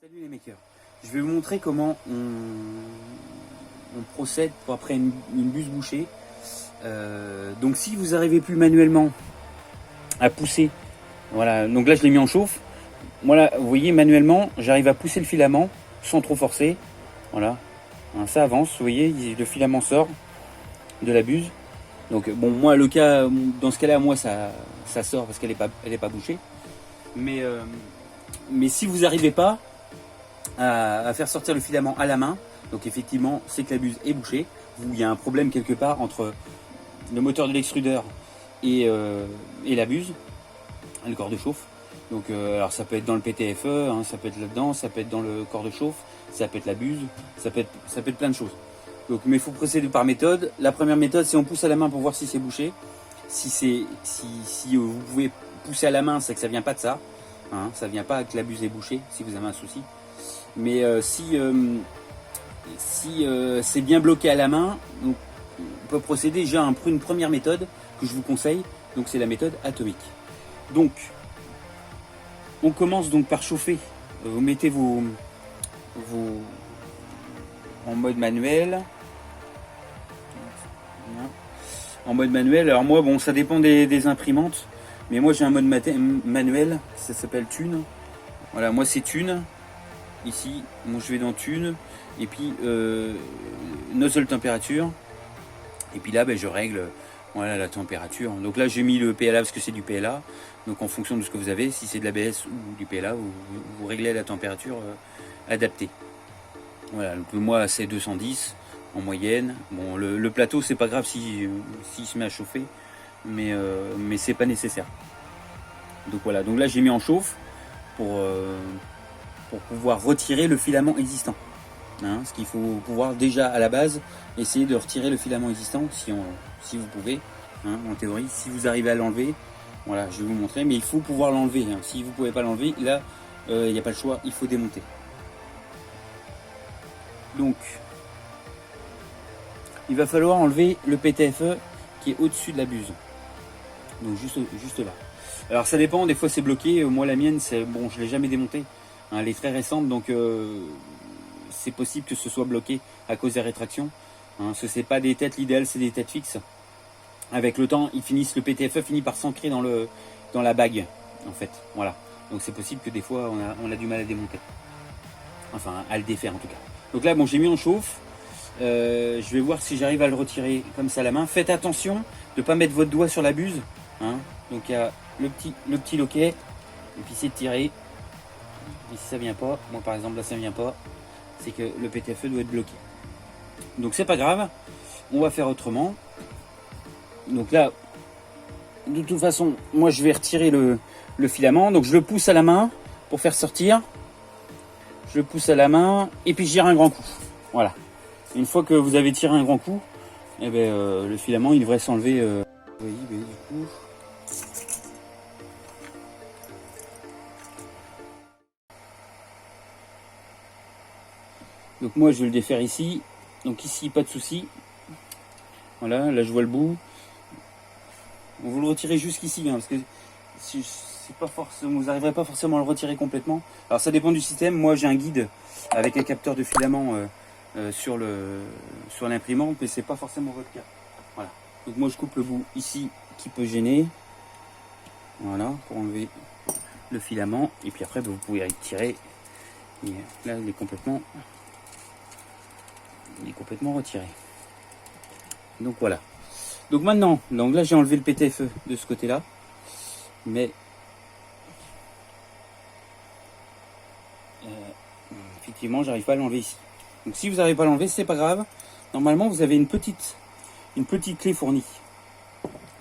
Salut les makers, je vais vous montrer comment on procède pour après une buse bouchée. Donc si vous n'arrivez plus manuellement à pousser, voilà, donc là je l'ai mis en chauffe. Voilà, vous voyez manuellement, j'arrive à pousser le filament sans trop forcer. Voilà, ça avance, vous voyez, le filament sort de la buse. Donc bon, moi le cas, dans ce cas-là, moi ça sort parce qu'elle est pas bouchée. Mais si vous n'arrivez pas à faire sortir le filament à la main, donc effectivement c'est que la buse est bouchée, où il y a un problème quelque part entre le moteur de l'extrudeur et la buse, le corps de chauffe. Donc alors ça peut être dans le PTFE, hein, ça peut être là-dedans, ça peut être dans le corps de chauffe, ça peut être la buse, ça peut être plein de choses. Donc mais il faut procéder par méthode. La première méthode, c'est on pousse à la main pour voir si c'est bouché. Si vous pouvez pousser à la main, c'est que ça vient pas de ça, hein, ça vient pas que la buse est bouchée si vous avez un souci. Mais si c'est bien bloqué à la main, donc, on peut procéder déjà à une première méthode que je vous conseille. Donc c'est la méthode atomique. Donc on commence donc par chauffer. Vous mettez vos en mode manuel. En mode manuel. Alors moi, bon, ça dépend des imprimantes, mais moi j'ai un mode manuel. Ça s'appelle Thune. Voilà, moi c'est Thune. Ici, moi je vais dans Thune et puis nozzle température. Et puis là, ben, je règle voilà, la température. Donc là, j'ai mis le PLA parce que c'est du PLA. Donc en fonction de ce que vous avez, si c'est de l'ABS ou du PLA, vous réglez la température adaptée. Voilà, donc moi c'est 210 en moyenne. Bon, le plateau, c'est pas grave s'il se met à chauffer, mais c'est pas nécessaire. Donc voilà, donc là j'ai mis en chauffe pour pouvoir retirer le filament existant. Hein, parce qu'il faut pouvoir déjà à la base essayer de retirer le filament existant si vous pouvez, hein, en théorie. Si vous arrivez à l'enlever, voilà, je vais vous montrer, mais il faut pouvoir l'enlever, hein. Si vous ne pouvez pas l'enlever, là il n'y a pas le choix, il faut démonter. Donc il va falloir enlever le PTFE qui est au-dessus de la buse, donc juste là. Alors ça dépend, des fois c'est bloqué. Moi la mienne, c'est bon, je l'ai jamais démontée, hein, elle est très récente, donc c'est possible que ce soit bloqué à cause des rétractions, hein, ce n'est pas des têtes, l'idéal c'est des têtes fixes. Avec le temps, le PTFE finit par s'ancrer dans la bague, en fait. Voilà. Donc c'est possible que des fois on a du mal à démonter. Enfin, à le défaire en tout cas. Donc là, bon, j'ai mis en chauffe. Je vais voir si j'arrive à le retirer comme ça à la main. Faites attention de ne pas mettre votre doigt sur la buse, hein. Donc il y a le petit loquet. Et puis c'est de tirer. Et si ça vient pas, moi par exemple là ça vient pas, c'est que le PTFE doit être bloqué. Donc c'est pas grave, on va faire autrement. Donc là, de toute façon, moi je vais retirer le filament. Donc je le pousse à la main pour faire sortir. Je le pousse à la main et puis je tire un grand coup. Voilà. Une fois que vous avez tiré un grand coup, eh ben, le filament il devrait s'enlever. Vous voyez, ben, du coup. Donc moi je vais le défaire ici. Donc ici pas de souci. Voilà, là je vois le bout. Vous le retirez jusqu'ici, hein, parce que c'est pas forcément, vous n'arriverez pas forcément à le retirer complètement. Alors ça dépend du système. Moi j'ai un guide avec un capteur de filament sur l'imprimante, mais c'est pas forcément votre cas. Voilà. Donc moi je coupe le bout ici qui peut gêner. Voilà, pour enlever le filament. Et puis après vous pouvez retirer. Et là il est complètement retiré. Donc voilà. Donc maintenant, donc là j'ai enlevé le PTFE de ce côté-là, mais effectivement j'arrive pas à l'enlever ici. Donc si vous n'arrivez pas à l'enlever, c'est pas grave. Normalement vous avez une petite clé fournie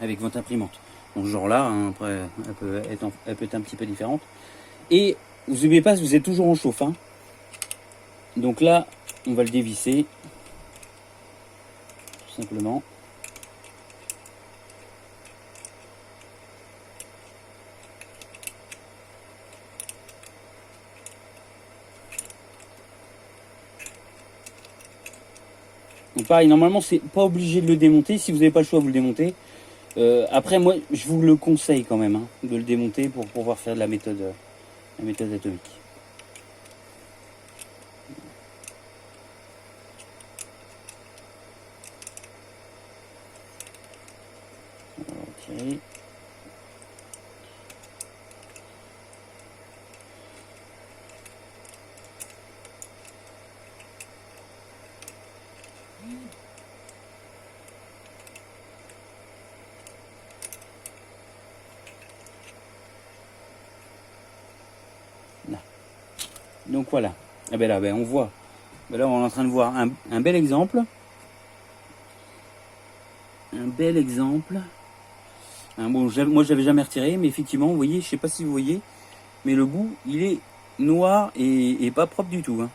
avec votre imprimante. Donc genre là, hein, après elle peut être un petit peu différente. Et vous n'oubliez pas, vous êtes toujours en chauffe, hein. Donc là, on va le dévisser tout simplement. Donc pareil, normalement c'est pas obligé de le démonter. Si vous n'avez pas le choix, vous le démontez. Après moi je vous le conseille quand même, hein, de le démonter pour pouvoir faire de la méthode atomique. tirer. Là. Donc voilà. Ah ben là, ben on voit. Ben là, on est en train de voir un bel exemple. Un bel exemple. Bon, moi, je l'avais jamais retiré, mais effectivement, vous voyez, je sais pas si vous voyez, mais le bout, il est noir et pas propre du tout. Hein.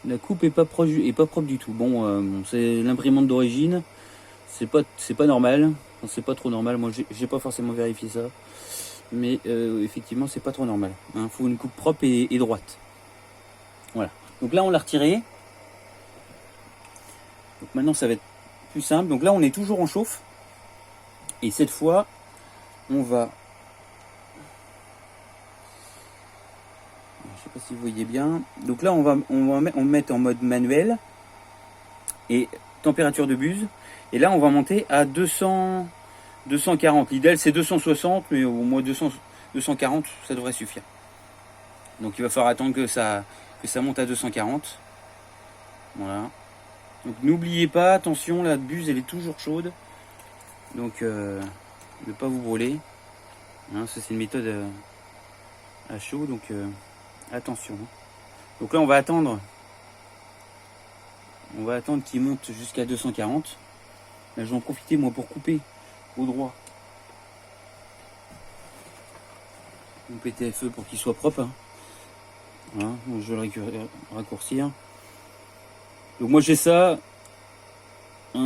La coupe est pas propre du tout. Bon, c'est l'imprimante d'origine. C'est pas normal. Enfin, c'est pas trop normal. Moi, j'ai pas forcément vérifié ça. Mais effectivement, c'est pas trop normal. Il faut une coupe propre et droite. Voilà. Donc là, on l'a retiré. Donc maintenant, ça va être plus simple. Donc là, on est toujours en chauffe. Et cette fois, on va... Je sais pas si vous voyez bien. Donc là, on va mettre en mode manuel. Et température de buse. Et là, on va monter à 240. L'idéal, c'est 260. Mais au moins 240, ça devrait suffire. Donc il va falloir attendre que ça monte à 240. Voilà. Donc n'oubliez pas, attention, la buse elle est toujours chaude. Donc ne pas vous brûler. Hein, ça c'est une méthode à chaud, donc attention. Donc là on va attendre qu'il monte jusqu'à 240. Là je vais en profiter moi pour couper au droit mon PTFE pour qu'il soit propre. Hein. Voilà, donc je vais le raccourcir. Donc moi j'ai ça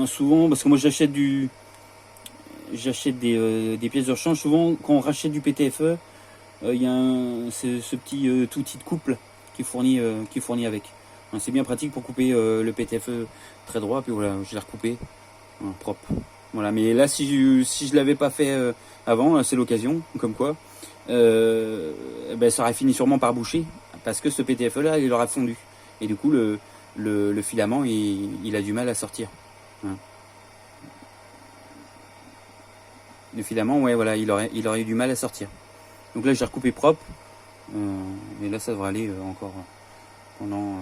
souvent parce que moi j'achète des pièces de rechange. Souvent quand on rachète du PTFE, il y a ce petit outil de couple qui est fourni avec. Hein, c'est bien pratique pour couper le PTFE très droit. Puis voilà, je l'ai recoupé propre. Voilà, mais là si je l'avais pas fait avant, c'est l'occasion, comme quoi, ben, ça aurait fini sûrement par boucher parce que ce PTFE là il aura fondu et du coup le filament il a du mal à sortir. Hein. Le filament, ouais, voilà, il aurait eu du mal à sortir. Donc là j'ai recoupé propre et là ça devrait aller encore pendant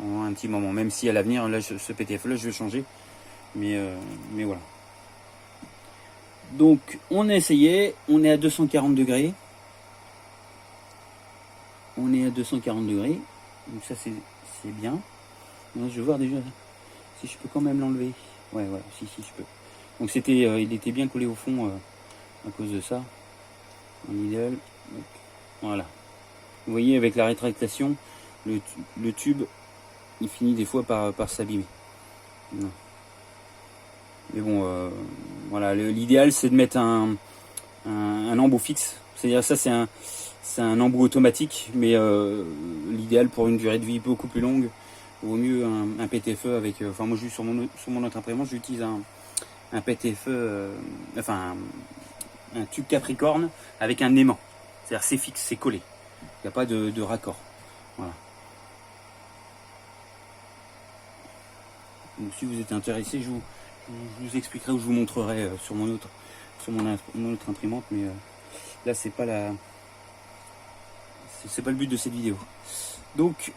un petit moment, même si à l'avenir là ce PTFE là je vais changer, mais voilà. Donc on a essayé, on est à 240 degrés. On est à 240 degrés, donc ça c'est bien. Je vais voir déjà si je peux quand même l'enlever. Ouais, voilà, si je peux. Donc il était bien collé au fond à cause de ça. En idéal. Donc, voilà. Vous voyez avec la rétractation, le tube, il finit des fois par s'abîmer. Mais bon, voilà, l'idéal c'est de mettre un embout fixe. C'est-à-dire ça c'est un embout automatique, mais l'idéal pour une durée de vie beaucoup plus longue, vaut mieux un PTFE avec. Enfin moi sur mon autre imprimante j'utilise un PTFE, enfin un tube Capricorne avec un aimant. C'est-à-dire c'est fixe, c'est collé. Il n'y a pas de raccord. Voilà. Donc si vous êtes intéressé, je vous expliquerai ou je vous montrerai sur mon autre imprimante, mais là c'est pas le but de cette vidéo. Donc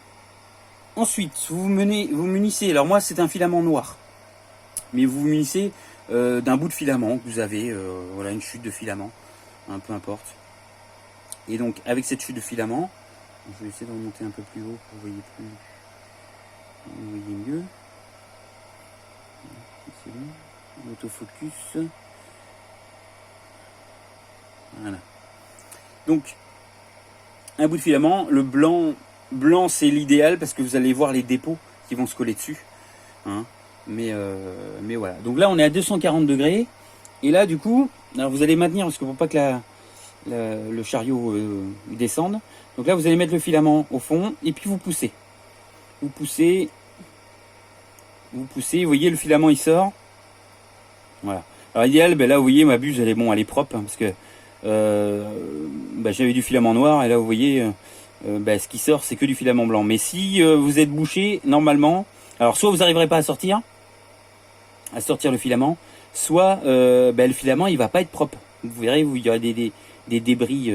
ensuite vous munissez, alors moi c'est un filament noir, mais vous munissez d'un bout de filament que vous avez, voilà, une chute de filament, peu importe. Et donc avec cette chute de filament, je vais essayer de remonter un peu plus haut pour que vous voyez mieux. C'est bon, l'autofocus. Voilà. Donc un bout de filament, le blanc c'est l'idéal parce que vous allez voir les dépôts qui vont se coller dessus. Hein. Mais voilà. Donc là on est à 240 degrés. Et là du coup, alors vous allez maintenir parce que pour pas que le chariot descende. Donc là vous allez mettre le filament au fond et puis vous poussez. Vous poussez, vous voyez le filament il sort. Voilà. Alors idéal, ben là vous voyez ma buse elle est propre hein, parce que j'avais du filament noir et là vous voyez ce qui sort c'est que du filament blanc. Mais si vous êtes bouché, normalement, alors soit vous n'arriverez pas à sortir le filament, soit le filament il va pas être propre. Vous verrez, il y aura des débris.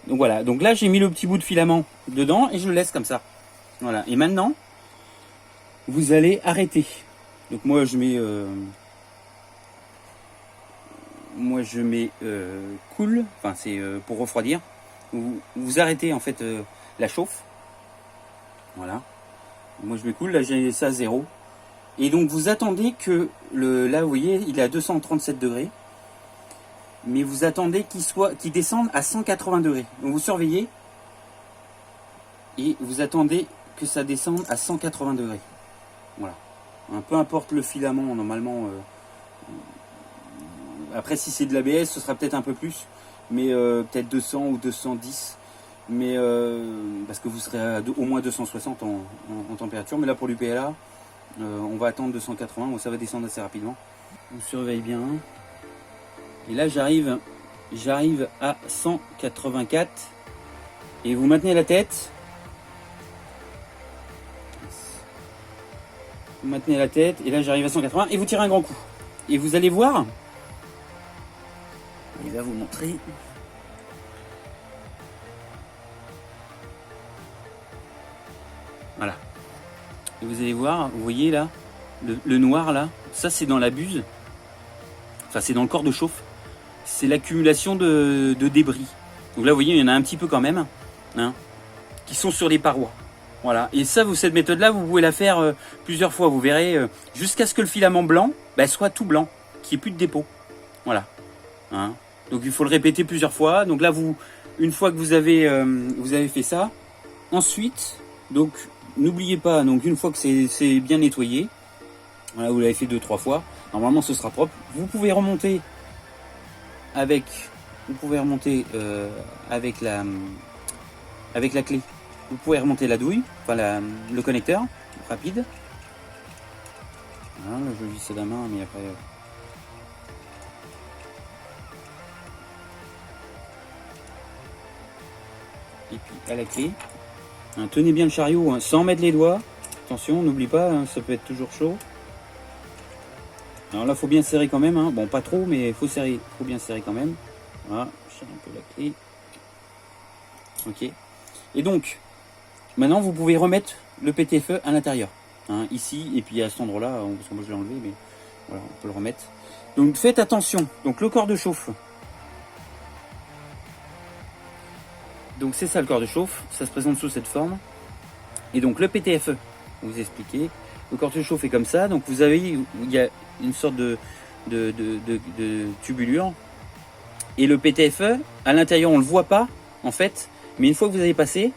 Donc voilà, donc là j'ai mis le petit bout de filament dedans et je le laisse comme ça. Voilà, et maintenant vous allez arrêter. Donc moi je mets cool, enfin c'est pour refroidir. Vous arrêtez en fait la chauffe. Voilà. Moi je mets cool, là j'ai ça à 0. Et donc vous attendez que là vous voyez il est à 237 degrés. Mais vous attendez qu'il descende à 180 degrés. Donc vous surveillez et vous attendez que ça descende à 180 degrés. Voilà. Peu importe le filament, normalement. Après, si c'est de l'ABS, ce sera peut-être un peu plus, mais peut-être 200 ou 210. Mais parce que vous serez à au moins 260 en température. Mais là, pour l'UPLA, on va attendre 280. Bon, ça va descendre assez rapidement. On surveille bien. Et là j'arrive à 184 et vous maintenez la tête. Vous maintenez la tête et là j'arrive à 180 et vous tirez un grand coup. Et vous allez voir, il va vous montrer. Voilà. Et vous allez voir, vous voyez là, le noir là, ça c'est dans la buse. Enfin c'est dans le corps de chauffe. C'est l'accumulation de débris. Donc là, vous voyez, il y en a un petit peu quand même, hein, qui sont sur les parois. Voilà. Et ça, cette méthode-là, vous pouvez la faire plusieurs fois. Vous verrez, jusqu'à ce que le filament blanc soit tout blanc, qu'il n'y ait plus de dépôt. Voilà. Hein. Donc il faut le répéter plusieurs fois. Donc là, une fois que vous avez fait ça, ensuite, donc n'oubliez pas, donc une fois que c'est bien nettoyé, voilà, vous l'avez fait 2-3 fois, normalement ce sera propre. Vous pouvez remonter avec la clé. Vous pouvez remonter la douille, enfin le connecteur rapide. Voilà, là je visse la main, mais après. Et puis à la clé. Hein, tenez bien le chariot, hein, sans mettre les doigts. Attention, n'oublie pas, hein, ça peut être toujours chaud. Alors là, faut bien serrer quand même. Hein. Bon, pas trop, mais faut bien serrer quand même. Voilà, je serre un peu la clé. Ok. Et donc, maintenant, vous pouvez remettre le PTFE à l'intérieur. Hein, ici, et puis à cet endroit-là, parce que moi je l'ai enlevé, mais voilà, on peut le remettre. Donc faites attention. Donc le corps de chauffe. Donc c'est ça le corps de chauffe. Ça se présente sous cette forme. Et donc le PTFE, vous expliquez. Le corps de chauffe est comme ça. Donc vous avez, il y a une sorte de tubulure. Et le PTFE, à l'intérieur, on ne le voit pas, en fait. Mais une fois que vous avez passé,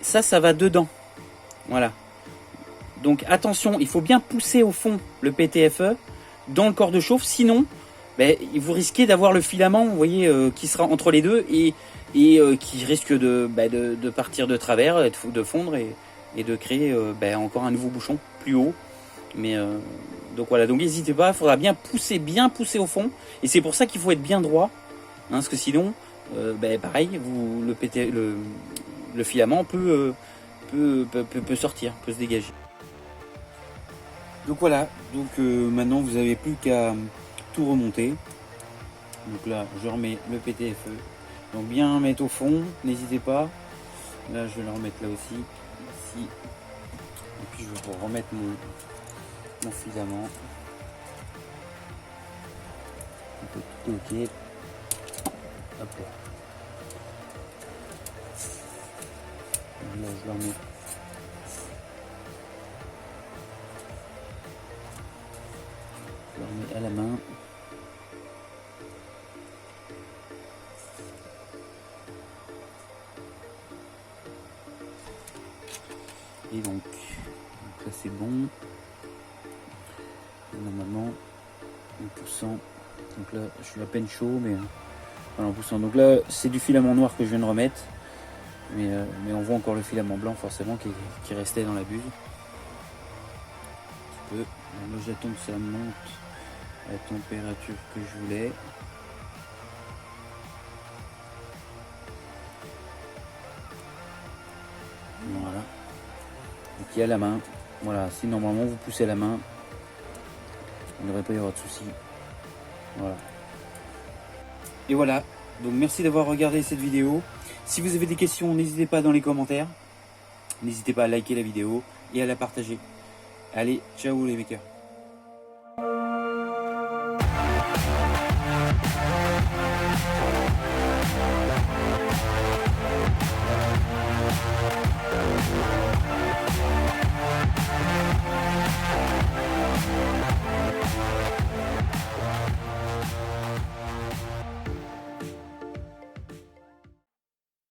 ça va dedans. Voilà. Donc attention, il faut bien pousser au fond le PTFE dans le corps de chauffe. Sinon, vous risquez d'avoir le filament, vous voyez, qui sera entre les deux et qui risque de partir de travers, de fondre et de créer encore un nouveau bouchon plus haut. Mais donc voilà, donc n'hésitez pas, il faudra bien pousser au fond. Et c'est pour ça qu'il faut être bien droit, hein, parce que sinon, pareil, le filament peut sortir, peut se dégager. Donc voilà, donc maintenant vous n'avez plus qu'à tout remonter. Donc là, je remets le PTFE. Donc bien mettre au fond, n'hésitez pas. Là, je vais le remettre là aussi, ici. Et puis je vais remettre mon filament. Donc, tout est ok. Hop là. Donc là, je le remets. Je le remets à la main. Et donc ça c'est bon. Et normalement, en poussant, donc là je suis à peine chaud, mais voilà, en poussant. Donc là c'est du filament noir que je viens de remettre, mais on voit encore le filament blanc forcément qui restait dans la buse. Un petit peu. Là j'attends que ça monte à la température que je voulais. qui est à la main. Voilà, si normalement vous poussez à la main, il ne devrait pas y avoir de soucis. Voilà. Et voilà, donc merci d'avoir regardé cette vidéo. Si vous avez des questions, n'hésitez pas dans les commentaires. N'hésitez pas à liker la vidéo et à la partager. Allez, ciao les makers.